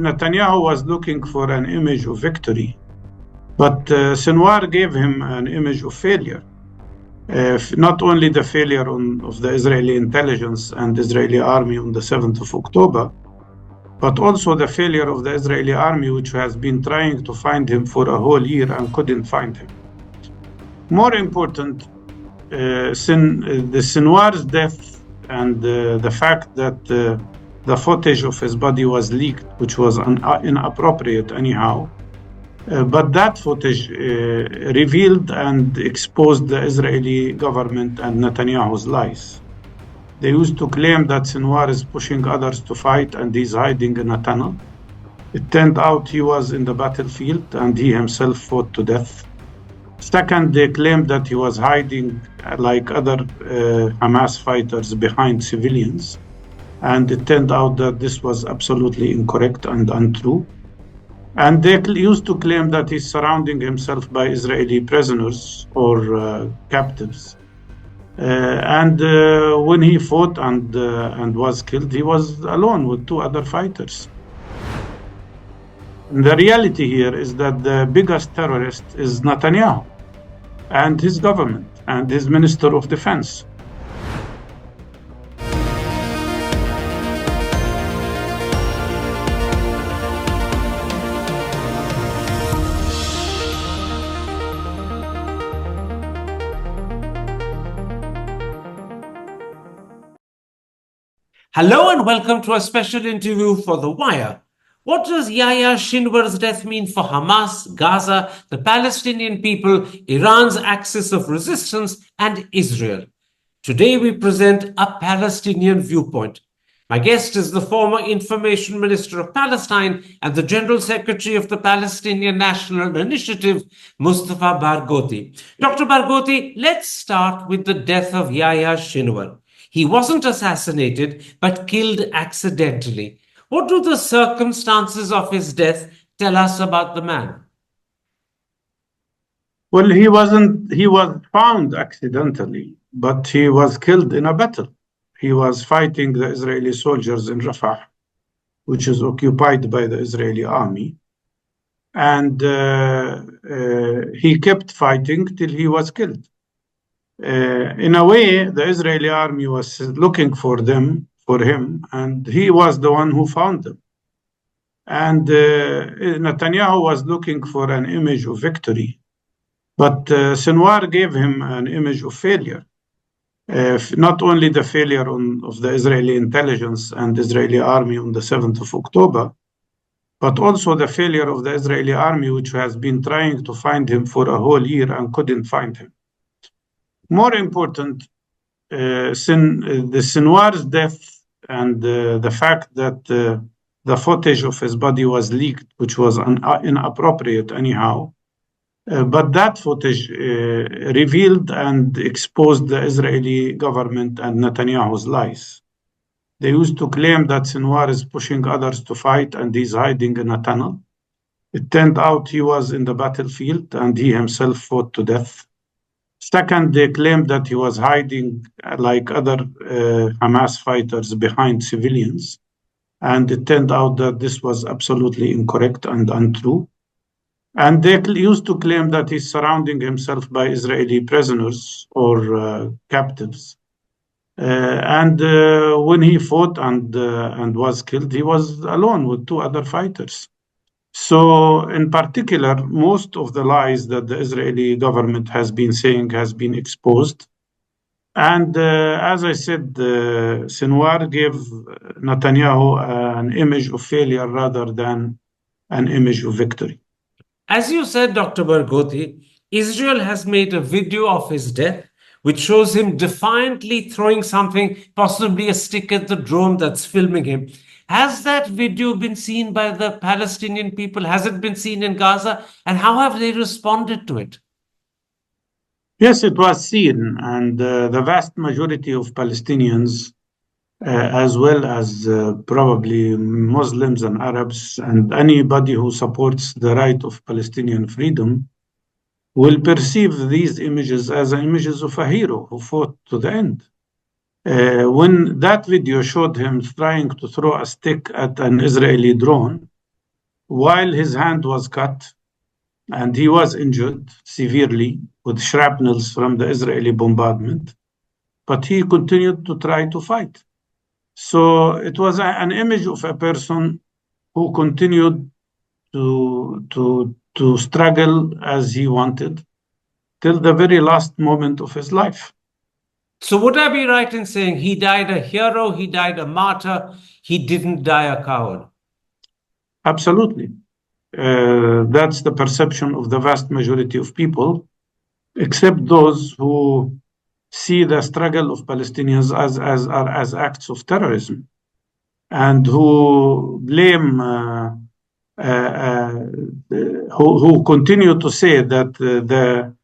Netanyahu was looking for an image of victory, but Sinwar gave him an image of failure. Not only the failure of the Israeli intelligence and Israeli army on the 7th of October, but also the failure of the Israeli army, which has been trying to find him for a whole year and couldn't find him. More important, the Sinwar's death and the fact that the footage of his body was leaked, which was inappropriate anyhow, but that footage revealed and exposed the Israeli government and Netanyahu's lies. They used to claim that Sinwar is pushing others to fight and he's hiding in a tunnel. It turned out he was in the battlefield and he himself fought to death. Second, they claimed that he was hiding like other Hamas fighters behind civilians. And it turned out that this was absolutely incorrect and untrue. And they used to claim that he's surrounding himself by Israeli prisoners or captives. And when he fought and was killed, he was alone with two other fighters. And the reality here is that the biggest terrorist is Netanyahu and his government and his Minister of Defense. Hello and welcome to a special interview for The Wire. What does Yahya Sinwar's death mean for Hamas, Gaza, the Palestinian people, Iran's axis of resistance, and Israel? Today we present a Palestinian viewpoint. My guest is the former Information Minister of Palestine and the General Secretary of the Palestinian National Initiative, Mustafa Barghouti. Dr. Barghouti, let's start with the death of Yahya Sinwar. He wasn't assassinated, but killed accidentally. What do the circumstances of his death tell us about the man? Well, he was found accidentally, but he was killed in a battle. He was fighting the Israeli soldiers in Rafah, which is occupied by the Israeli army. And he kept fighting till he was killed. In a way, the Israeli army was looking for him, and he was the one who found them. And Netanyahu was looking for an image of victory, but Sinwar gave him an image of failure. Not only the failure of the Israeli intelligence and Israeli army on the 7th of October, but also the failure of the Israeli army, which has been trying to find him for a whole year and couldn't find him. More important, the Sinwar's death and the fact that the footage of his body was leaked, which was inappropriate anyhow, but that footage revealed and exposed the Israeli government and Netanyahu's lies. They used to claim that Sinwar is pushing others to fight and he's hiding in a tunnel. It turned out he was in the battlefield and he himself fought to death. Second, they claimed that he was hiding like other Hamas fighters behind civilians. And it turned out that this was absolutely incorrect and untrue. And they used to claim that he's surrounding himself by Israeli prisoners or captives. And when he fought and was killed, he was alone with two other fighters. So in particular, most of the lies that the Israeli government has been saying has been exposed. And as I said, Sinwar gave Netanyahu an image of failure rather than an image of victory. As you said, Dr. Barghouti, Israel has made a video of his death, which shows him defiantly throwing something, possibly a stick at the drone that's filming him. Has that video been seen by the Palestinian people? Has it been seen in Gaza? And how have they responded to it? Yes, it was seen. And the vast majority of Palestinians, as well as probably Muslims and Arabs and anybody who supports the right of Palestinian freedom, will perceive these images as images of a hero who fought to the end. When that video showed him trying to throw a stick at an Israeli drone while his hand was cut and he was injured severely with shrapnels from the Israeli bombardment, but he continued to try to fight. So it was an image of a person who continued to struggle as he wanted till the very last moment of his life. So would I be right in saying he died a hero, he died a martyr, he didn't die a coward? Absolutely. That's the perception of the vast majority of people, except those who see the struggle of Palestinians as acts of terrorism and who blame, who continue to say that the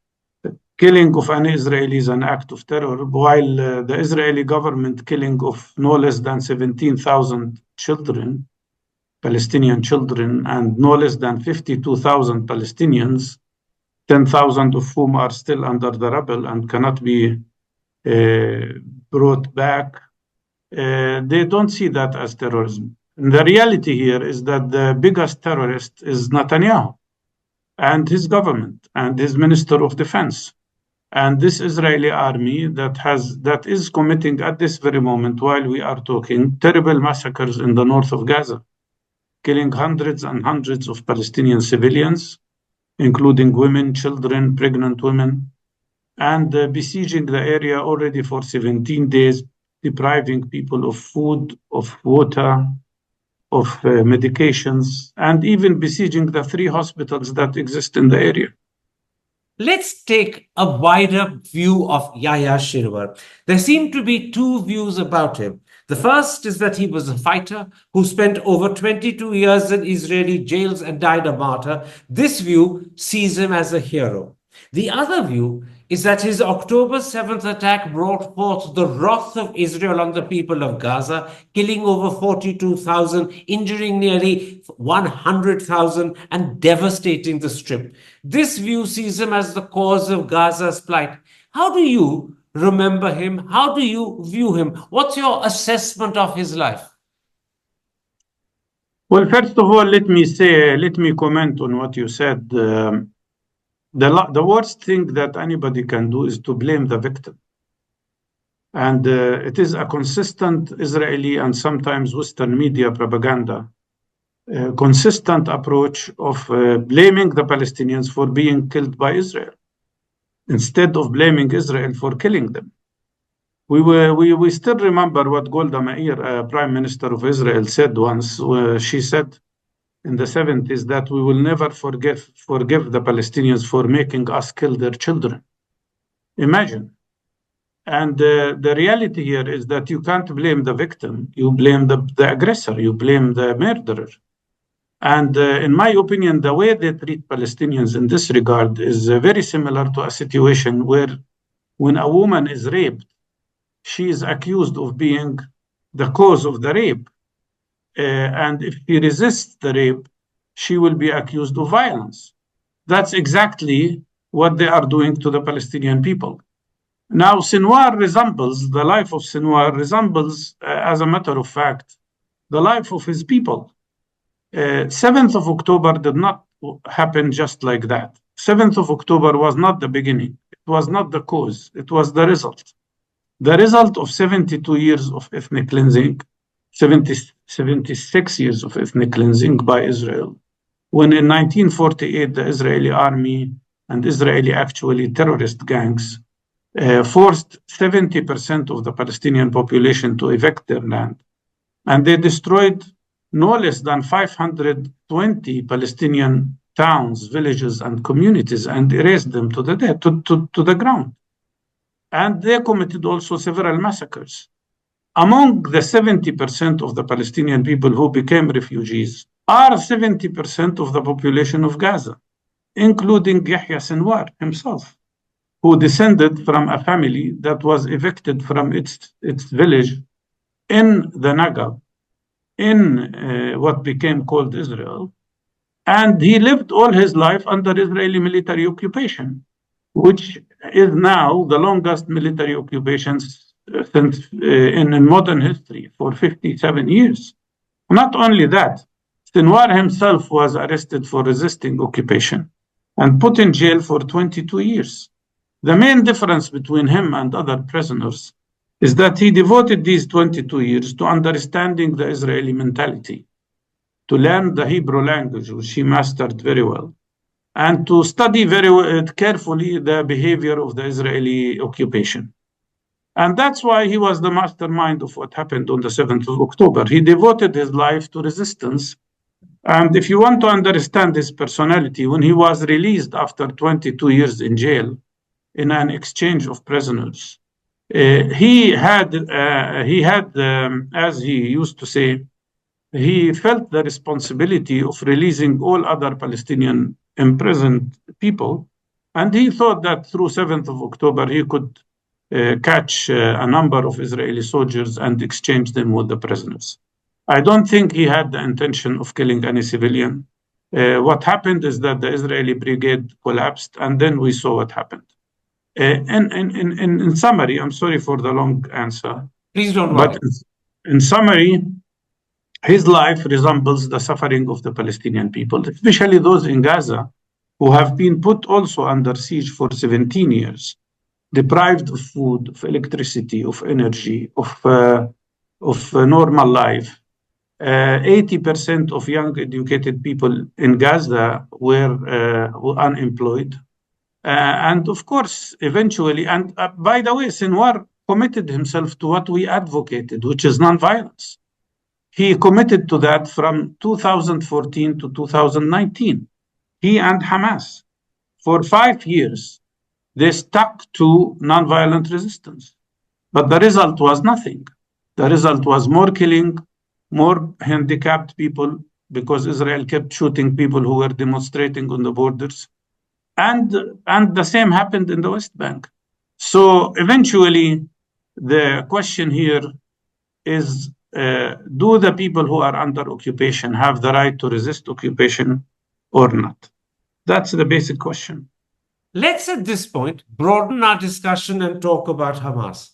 killing of an Israeli is an act of terror, while the Israeli government killing of no less than 17,000 children, Palestinian children, and no less than 52,000 Palestinians, 10,000 of whom are still under the rubble and cannot be brought back. They don't see that as terrorism. And the reality here is that the biggest terrorist is Netanyahu and his government and his Minister of Defense. And this Israeli army that is committing at this very moment, while we are talking, terrible massacres in the north of Gaza, killing hundreds and hundreds of Palestinian civilians, including women, children, pregnant women, and besieging the area already for 17 days, depriving people of food, of water, of medications, and even besieging the 3 hospitals that exist in the area. Let's take a wider view of Yahya Sinwar. There seem to be 2 views about him. The first is that he was a fighter who spent over 22 years in Israeli jails and died a martyr. This view sees him as a hero. The other view is that his October 7th attack brought forth the wrath of Israel on the people of Gaza, killing over 42,000, injuring nearly 100,000, and devastating the Strip. This view sees him as the cause of Gaza's plight. How do you remember him? How do you view him? What's your assessment of his life? Well, first of all, let me comment on what you said. The worst thing that anybody can do is to blame the victim. And it is a consistent Israeli and sometimes Western media propaganda, consistent approach of blaming the Palestinians for being killed by Israel, instead of blaming Israel for killing them. We still remember what Golda Meir, Prime Minister of Israel, said once. She said in the 70s that we will never forgive the Palestinians for making us kill their children. Imagine. And the reality here is that you can't blame the victim. You blame the aggressor. You blame the murderer. And in my opinion, the way they treat Palestinians in this regard is very similar to a situation where when a woman is raped, she is accused of being the cause of the rape. And if she resists the rape, she will be accused of violence. That's exactly what they are doing to the Palestinian people. Now, the life of Sinwar resembles, as a matter of fact, the life of his people. 7th of October did not happen just like that. 7th of October was not the beginning. It was not the cause. It was the result. The result of 72 years of ethnic cleansing, 76 years of ethnic cleansing by Israel, when in 1948 the Israeli army and Israeli actually terrorist gangs forced 70% of the Palestinian population to evict their land. And they destroyed no less than 520 Palestinian towns, villages, and communities and erased them to the ground. And they committed also several massacres. Among the 70% of the Palestinian people who became refugees are 70% of the population of Gaza, including Yahya Sinwar himself, who descended from a family that was evicted from its village in the Negev, in what became called Israel. And he lived all his life under Israeli military occupation, which is now the longest military occupation in modern history for 57 years. Not only that, Sinwar himself was arrested for resisting occupation and put in jail for 22 years. The main difference between him and other prisoners is that he devoted these 22 years to understanding the Israeli mentality, to learn the Hebrew language, which he mastered very well, and to study very carefully the behavior of the Israeli occupation. And that's why he was the mastermind of what happened on the 7th of October. He devoted his life to resistance. And if you want to understand his personality, when he was released after 22 years in jail in an exchange of prisoners, he had, as he used to say, he felt the responsibility of releasing all other Palestinian imprisoned people. And he thought that through 7th of October, he could catch a number of Israeli soldiers and exchange them with the prisoners. I don't think he had the intention of killing any civilian. What happened is that the Israeli brigade collapsed, and then we saw what happened. In summary, I'm sorry for the long answer. Please don't worry. But in summary, his life resembles the suffering of the Palestinian people, especially those in Gaza who have been put also under siege for 17 years, deprived of food, of electricity, of energy, of normal life. 80% of young educated people in Gaza were unemployed. And of course, eventually, and by the way, Sinwar committed himself to what we advocated, which is nonviolence. He committed to that from 2014 to 2019. He and Hamas, for 5 years, they stuck to nonviolent resistance. But the result was nothing. The result was more killing, more handicapped people, because Israel kept shooting people who were demonstrating on the borders. And the same happened in the West Bank. So eventually, the question here is, do the people who are under occupation have the right to resist occupation or not? That's the basic question. Let's at this point broaden our discussion and talk about Hamas.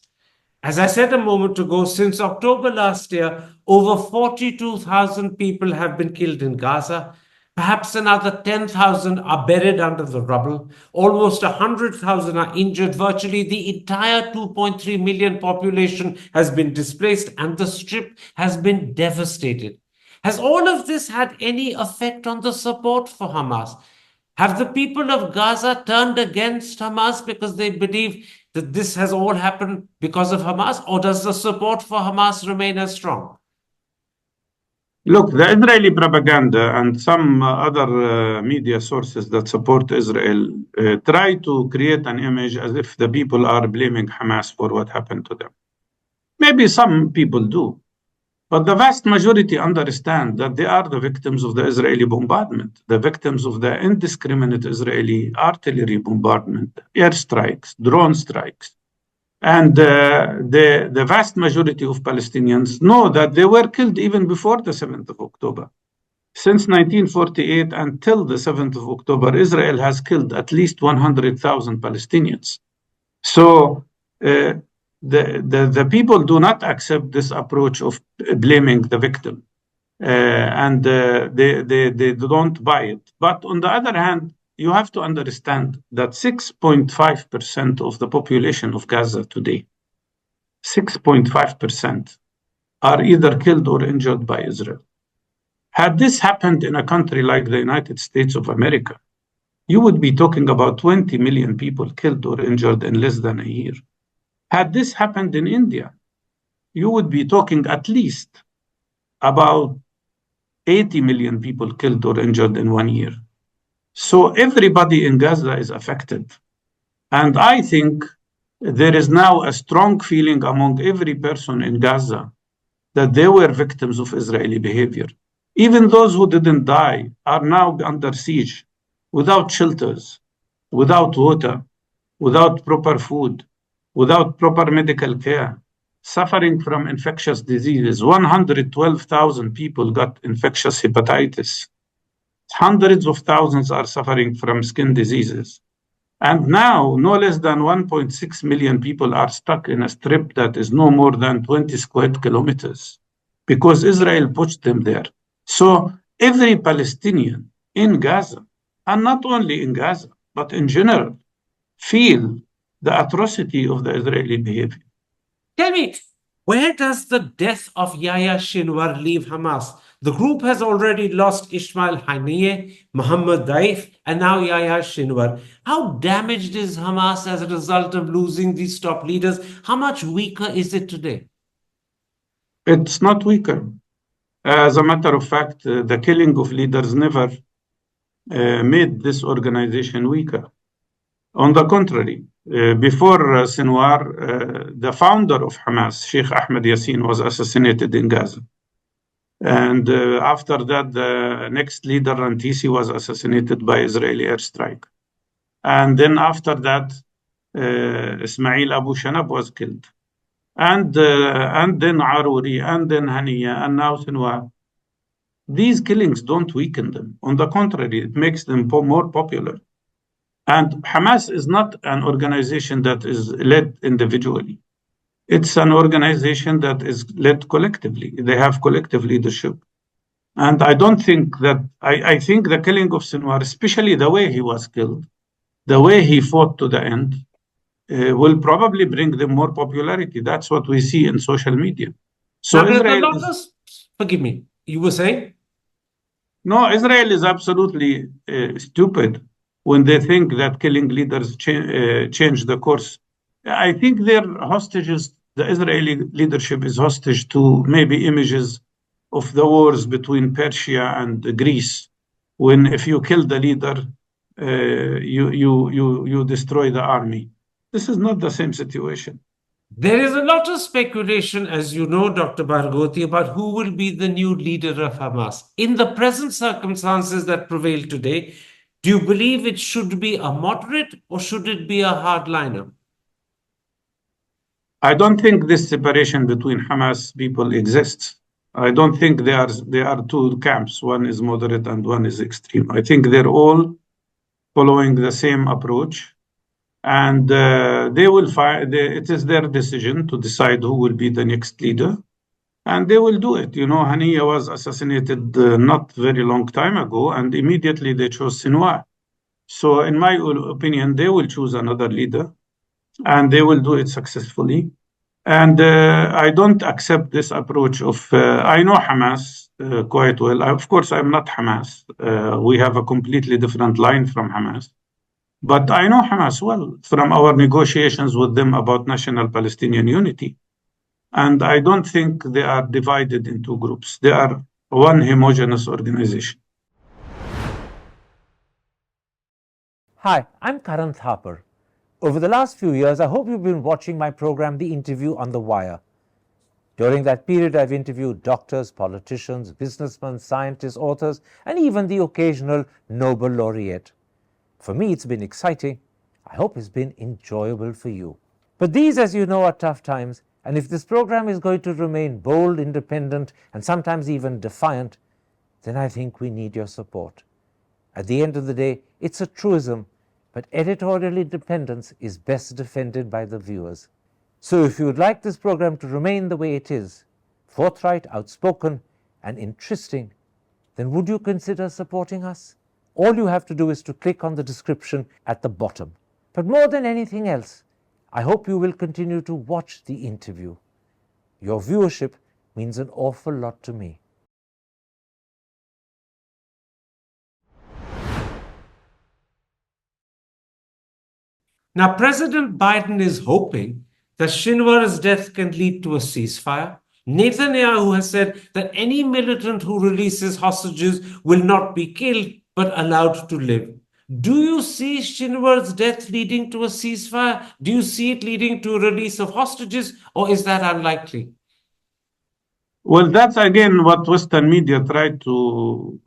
As I said a moment ago, since October last year, over 42,000 people have been killed in Gaza. Perhaps another 10,000 are buried under the rubble. Almost 100,000 are injured. Virtually the entire 2.3 million population has been displaced, and the Strip has been devastated. Has all of this had any effect on the support for Hamas? Have the people of Gaza turned against Hamas because they believe that this has all happened because of Hamas, or does the support for Hamas remain as strong? Look, the Israeli propaganda and some other media sources that support Israel try to create an image as if the people are blaming Hamas for what happened to them. Maybe some people do, but the vast majority understand that they are the victims of the Israeli bombardment, the victims of the indiscriminate Israeli artillery bombardment, airstrikes, drone strikes. And the vast majority of Palestinians know that they were killed even before the 7th of October. Since 1948 until the 7th of October, Israel has killed at least 100,000 Palestinians. So the people do not accept this approach of blaming the victim, and they don't buy it. But on the other hand, you have to understand that 6.5% of the population of Gaza today, 6.5%, are either killed or injured by Israel. Had this happened in a country like the United States of America, you would be talking about 20 million people killed or injured in less than a year. Had this happened in India, you would be talking at least about 80 million people killed or injured in 1 year. So everybody in Gaza is affected. And I think there is now a strong feeling among every person in Gaza that they were victims of Israeli behavior. Even those who didn't die are now under siege, without shelters, without water, without proper food, without proper medical care, suffering from infectious diseases. 112,000 people got infectious hepatitis. Hundreds of thousands are suffering from skin diseases. And now, no less than 1.6 million people are stuck in a strip that is no more than 20 square kilometers because Israel pushed them there. So every Palestinian in Gaza, and not only in Gaza, but in general, feel the atrocity of the Israeli behavior. Tell me, where does the death of Yahya Sinwar leave Hamas? The group has already lost Ismail Haniyeh, Mohammed Daif, and now Yahya Sinwar. How damaged is Hamas as a result of losing these top leaders? How much weaker is it today? It's not weaker. As a matter of fact, the killing of leaders never made this organization weaker. On the contrary, before Sinwar, the founder of Hamas, Sheikh Ahmed Yassin, was assassinated in Gaza. And after that, the next leader, Rantisi, was assassinated by Israeli airstrike. And then after that, Ismail Abu Shanab was killed. And then Aruri, and then Haniya, and now Sinwar. These killings don't weaken them. On the contrary, it makes them more popular. And Hamas is not an organization that is led individually. It's an organization that is led collectively. They have collective leadership. And I don't think that, I think the killing of Sinwar, especially the way he was killed, the way he fought to the end, will probably bring them more popularity. That's what we see in social media. So Now, Israel forgive me, you were saying? No, Israel is absolutely stupid when they think that killing leaders change the course. I think they're hostages. The Israeli leadership is hostage to maybe images of the wars between Persia and Greece, when if you kill the leader, you destroy the army. This is not the same situation. There is a lot of speculation, as you know, Dr. Barghouti, about who will be the new leader of Hamas. In the present circumstances that prevail today, do you believe it should be a moderate or should it be a hardliner? I don't think this separation between Hamas people exists. I don't think they are two camps. One is moderate and one is extreme. I think they're all following the same approach, and they will find it is their decision to decide who will be the next leader, and they will do it. You know, Haniya was assassinated not very long time ago, and immediately they chose Sinwar. So, in my opinion, they will choose another leader, and they will do it successfully. And I don't accept this approach of, I know Hamas quite well. Of course, I'm not Hamas. We have a completely different line from Hamas. But I know Hamas well from our negotiations with them about national Palestinian unity. And I don't think they are divided into groups. They are one homogeneous organization. Hi, I'm Karan Thapar. Over the last few years, I hope you've been watching my program, The Interview on the Wire. During that period, I've interviewed doctors, politicians, businessmen, scientists, authors, and even the occasional Nobel laureate. For me, it's been exciting. I hope it's been enjoyable for you. But these, as you know, are tough times, and if this program is going to remain bold, independent, and sometimes even defiant, then I think we need your support. At the end of the day, it's a truism, but editorial independence is best defended by the viewers. So if you would like this program to remain the way it is, forthright, outspoken, and interesting, then would you consider supporting us? All you have to do is to click on the description at the bottom. But more than anything else, I hope you will continue to watch the interview. Your viewership means an awful lot to me. Now, President Biden is hoping that Sinwar's death can lead to a ceasefire. Netanyahu has said that any militant who releases hostages will not be killed but allowed to live. Do you see Sinwar's death leading to a ceasefire? Do you see it leading to a release of hostages, or is that unlikely? Well, that's again what Western media tried to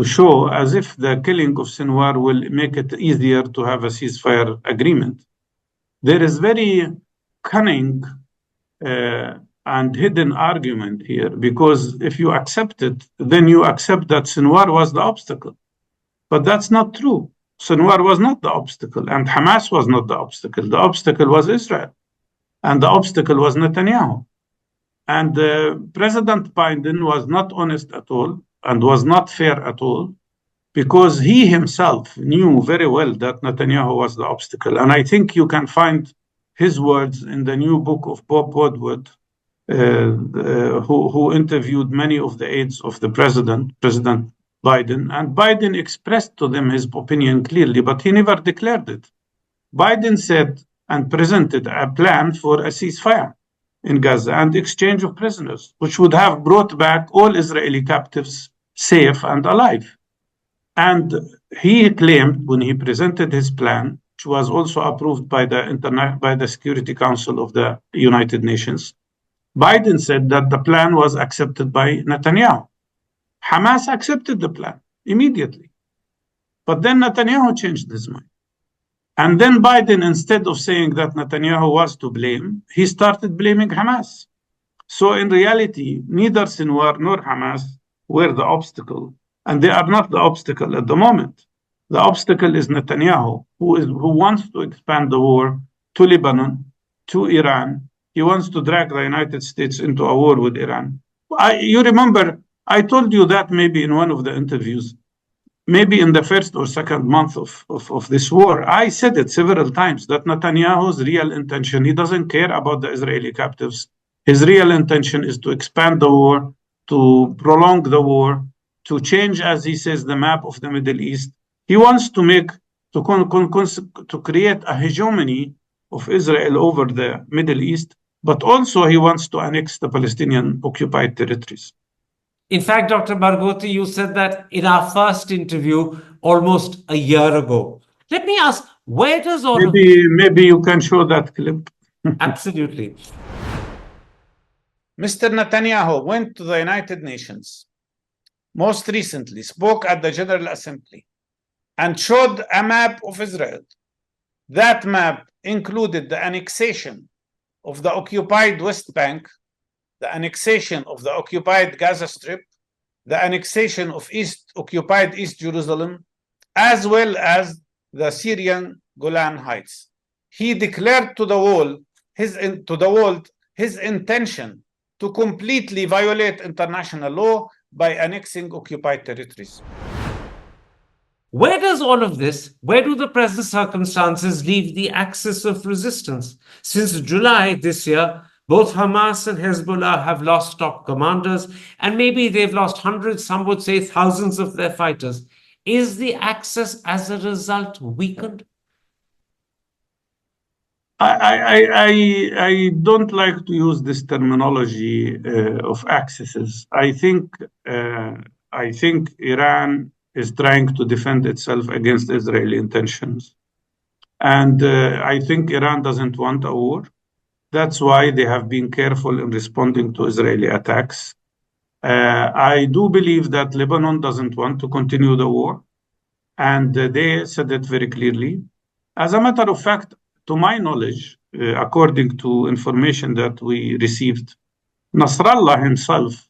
show, as if the killing of Sinwar will make it easier to have a ceasefire agreement. There is very cunning and hidden argument here, because if you accept it, then you accept that Sinwar was the obstacle. But that's not true. Sinwar was not the obstacle, and Hamas was not the obstacle. The obstacle was Israel, and the obstacle was Netanyahu. And President Biden was not honest at all and was not fair at all, because he himself knew very well that Netanyahu was the obstacle. And I think you can find his words in the new book of Bob Woodward, who interviewed many of the aides of the President Biden. And Biden expressed to them his opinion clearly, but he never declared it. Biden said and presented a plan for a ceasefire in Gaza and exchange of prisoners, which would have brought back all Israeli captives safe and alive. And he claimed, when he presented his plan, which was also approved by the Security Council of the United Nations, Biden said that the plan was accepted by Netanyahu. Hamas accepted the plan immediately. But then Netanyahu changed his mind. And then Biden, instead of saying that Netanyahu was to blame, he started blaming Hamas. So in reality, neither Sinwar nor Hamas were the obstacle. And they are not the obstacle at the moment. The obstacle is Netanyahu, who wants to expand the war to Lebanon, to Iran. He wants to drag the United States into a war with Iran. You remember, I told you that maybe in one of the interviews, maybe in the first or second month of this war. I said it several times that Netanyahu's real intention, he doesn't care about the Israeli captives. His real intention is to expand the war, to prolong the war, to change, as he says, the map of the Middle East. He wants to create a hegemony of Israel over the Middle East, but also he wants to annex the Palestinian occupied territories. In fact, Dr. Barghouti, you said that in our first interview almost a year ago. Let me ask, where does all of this... Maybe you can show that clip. Absolutely. Mr. Netanyahu went to the United Nations, most recently spoke at the General Assembly, and showed a map of Israel. That map included the annexation of the occupied West Bank, the annexation of the occupied Gaza Strip, the annexation of occupied East Jerusalem, as well as the Syrian Golan Heights. He declared to the world his intention to completely violate international law by annexing occupied territories. Where does all of this, where do the present circumstances leave the axis of resistance? Since July this year, both Hamas and Hezbollah have lost top commanders, and maybe they've lost hundreds, some would say thousands of their fighters. Is the axis, as a result, weakened? I don't like to use this terminology of axes. I think Iran is trying to defend itself against Israeli intentions, and I think Iran doesn't want a war. That's why they have been careful in responding to Israeli attacks. I do believe that Lebanon doesn't want to continue the war, and they said it very clearly. As a matter of fact, to my knowledge, according to information that we received, Nasrallah himself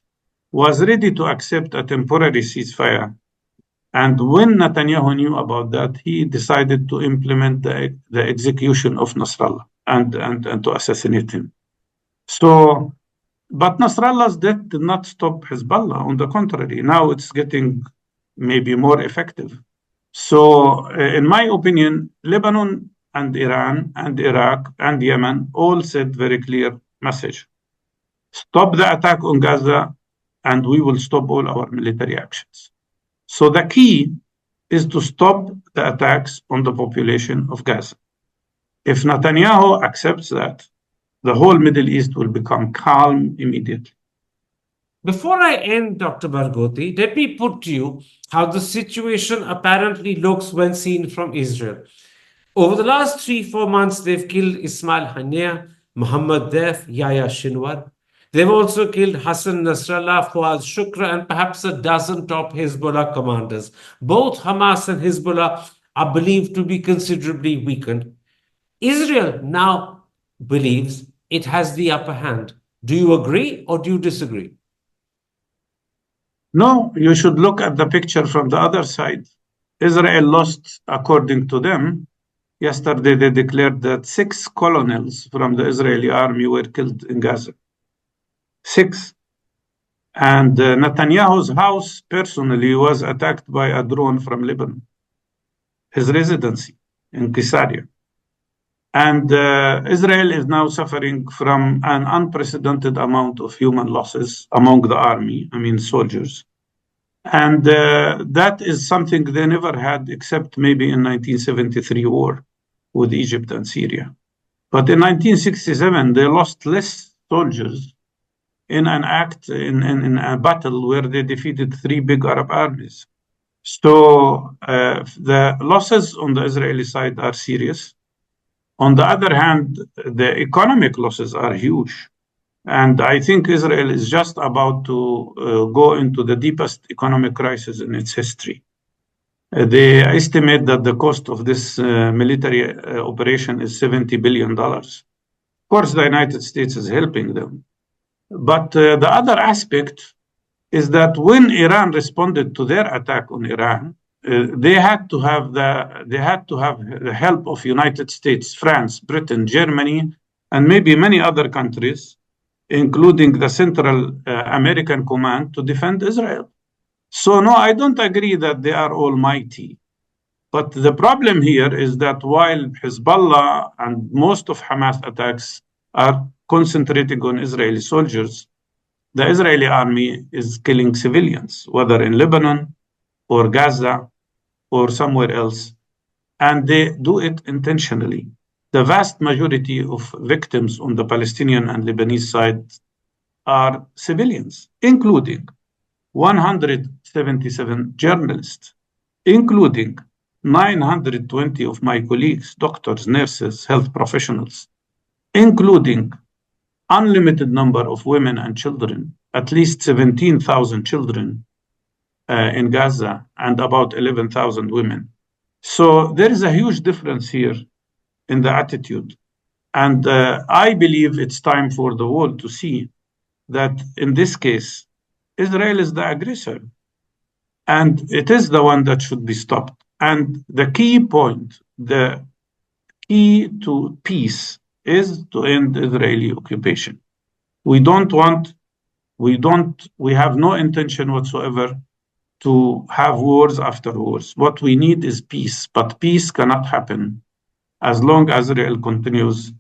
was ready to accept a temporary ceasefire. And when Netanyahu knew about that, he decided to implement the execution of Nasrallah and to assassinate him. So, but Nasrallah's death did not stop Hezbollah. On the contrary, now it's getting maybe more effective. So, in my opinion, Lebanon and Iran and Iraq and Yemen all said very clear message. Stop the attack on Gaza and we will stop all our military actions. So the key is to stop the attacks on the population of Gaza. If Netanyahu accepts that, the whole Middle East will become calm immediately. Before I end, Dr. Barghouti, let me put to you how the situation apparently looks when seen from Israel. Over the last 3-4 months, they've killed Ismail Haniyeh, Mohammed Deif, Yahya Sinwar. They've also killed Hassan Nasrallah, Fouad Shukra, and perhaps a dozen top Hezbollah commanders. Both Hamas and Hezbollah are believed to be considerably weakened. Israel now believes it has the upper hand. Do you agree or do you disagree? No, you should look at the picture from the other side. Israel lost, according to them, yesterday they declared that 6 colonels from the Israeli army were killed in Gaza. 6. And Netanyahu's house personally was attacked by a drone from Lebanon, his residency in Caesarea. And Israel is now suffering from an unprecedented amount of human losses among the army, soldiers. And that is something they never had, except maybe in 1973 war with Egypt and Syria. But in 1967, they lost less soldiers in an act, in a battle where they defeated 3 big Arab armies. So the losses on the Israeli side are serious. On the other hand, the economic losses are huge. And I think Israel is just about to go into the deepest economic crisis in its history. They estimate that the cost of this military operation is $70 billion. Of course, the United States is helping them. But the other aspect is that when Iran responded to their attack on Iran, they had to have the help of United States, France, Britain, Germany, and maybe many other countries, including the Central American Command, to defend Israel. So no, I don't agree that they are almighty. But the problem here is that while Hezbollah and most of Hamas attacks are concentrating on Israeli soldiers, the Israeli army is killing civilians, whether in Lebanon or Gaza or somewhere else, and they do it intentionally. The vast majority of victims on the Palestinian and Lebanese side are civilians, including 177 journalists, including 920 of my colleagues, doctors, nurses, health professionals, including unlimited number of women and children, at least 17,000 children in Gaza and about 11,000 women. So there is a huge difference here in the attitude. And I believe it's time for the world to see that in this case, Israel is the aggressor. And it is the one that should be stopped. And the key point, the key to peace is to end Israeli occupation. We have no intention whatsoever to have wars after wars. What we need is peace, but peace cannot happen as long as Israel continues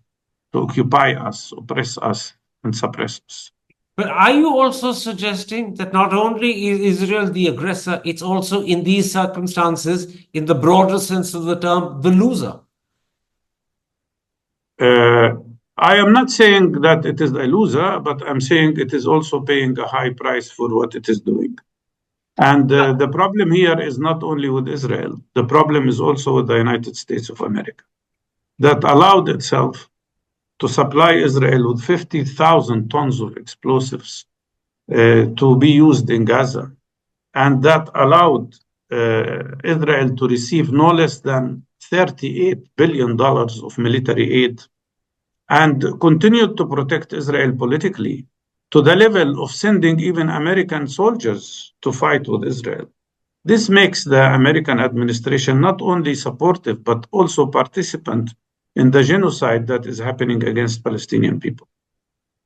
to occupy us, oppress us, and suppress us. But are you also suggesting that not only is Israel the aggressor, it's also in these circumstances, in the broader sense of the term, the loser? I am not saying that it is a loser, but I'm saying it is also paying a high price for what it is doing. And the problem here is not only with Israel. The problem is also with the United States of America, that allowed itself to supply Israel with 50,000 tons of explosives to be used in Gaza. And that allowed Israel to receive no less than $38 billion of military aid and continued to protect Israel politically to the level of sending even American soldiers to fight with Israel. This makes the American administration not only supportive, but also participant in the genocide that is happening against Palestinian people.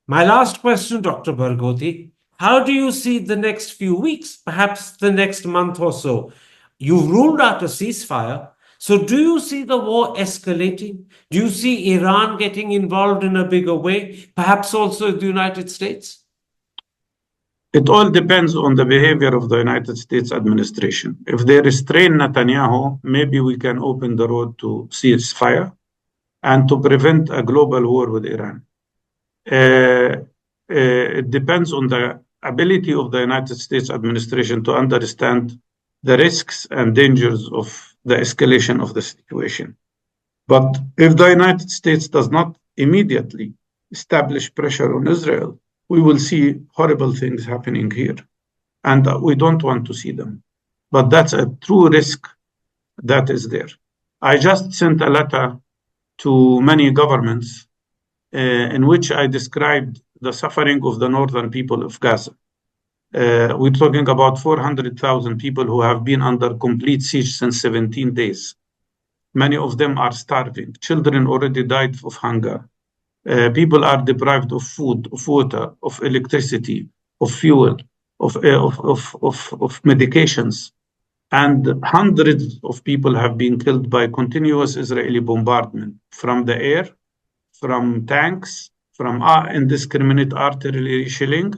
My last question, Dr. Barghouti, how do you see the next few weeks, perhaps the next month or so? You've ruled out a ceasefire. So do you see the war escalating? Do you see Iran getting involved in a bigger way, perhaps also the United States? It all depends on the behavior of the United States administration. If they restrain Netanyahu, maybe we can open the road to ceasefire and to prevent a global war with Iran. It depends on the ability of the United States administration to understand the risks and dangers of the escalation of the situation. But if the United States does not immediately establish pressure on Israel, we will see horrible things happening here. And we don't want to see them. But that's a true risk that is there. I just sent a letter to many governments in which I described the suffering of the northern people of Gaza. We're talking about 400,000 people who have been under complete siege since 17 days. Many of them are starving. Children already died of hunger. People are deprived of food, of water, of electricity, of fuel, of medications. And hundreds of people have been killed by continuous Israeli bombardment from the air, from tanks, from indiscriminate artillery shelling,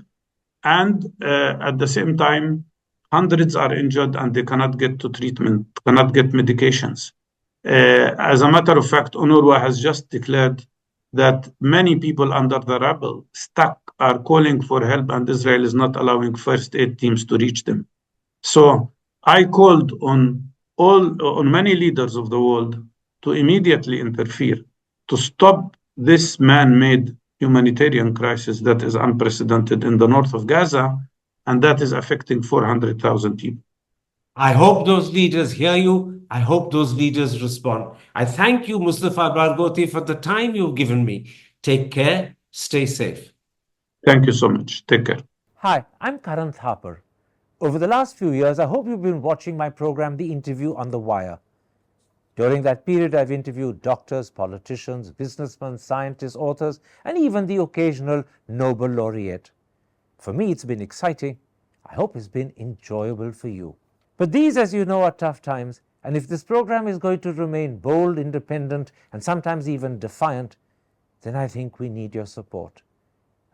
and at the same time, hundreds are injured and they cannot get to treatment, cannot get medications. As a matter of fact, UNRWA has just declared that many people under the rubble stuck are calling for help, and Israel is not allowing first aid teams to reach them. So I called on many leaders of the world to immediately interfere, to stop this man-made humanitarian crisis that is unprecedented in the north of Gaza, and that is affecting 400,000 people. I hope those leaders hear you. I hope those leaders respond. I thank you, Mustafa Barghouti, for the time you've given me. Take care. Stay safe. Thank you so much. Take care. Hi, I'm Karan Thapar. Over the last few years, I hope you've been watching my program, The Interview on the Wire. During that period, I've interviewed doctors, politicians, businessmen, scientists, authors, and even the occasional Nobel laureate. For me, it's been exciting. I hope it's been enjoyable for you. But these, as you know, are tough times, and if this program is going to remain bold, independent, and sometimes even defiant, then I think we need your support.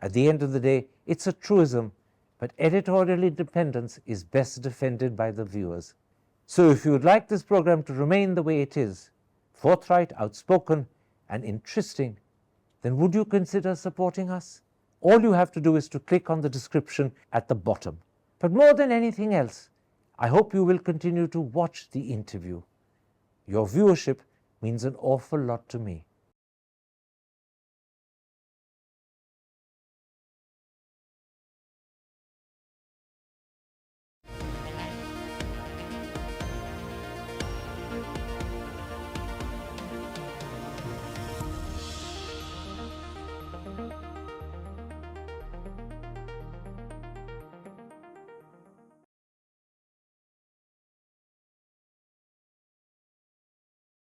At the end of the day, it's a truism, but editorial independence is best defended by the viewers. So if you would like this program to remain the way it is, forthright, outspoken, and interesting, then would you consider supporting us? All you have to do is to click on the description at the bottom. But more than anything else, I hope you will continue to watch The Interview. Your viewership means an awful lot to me.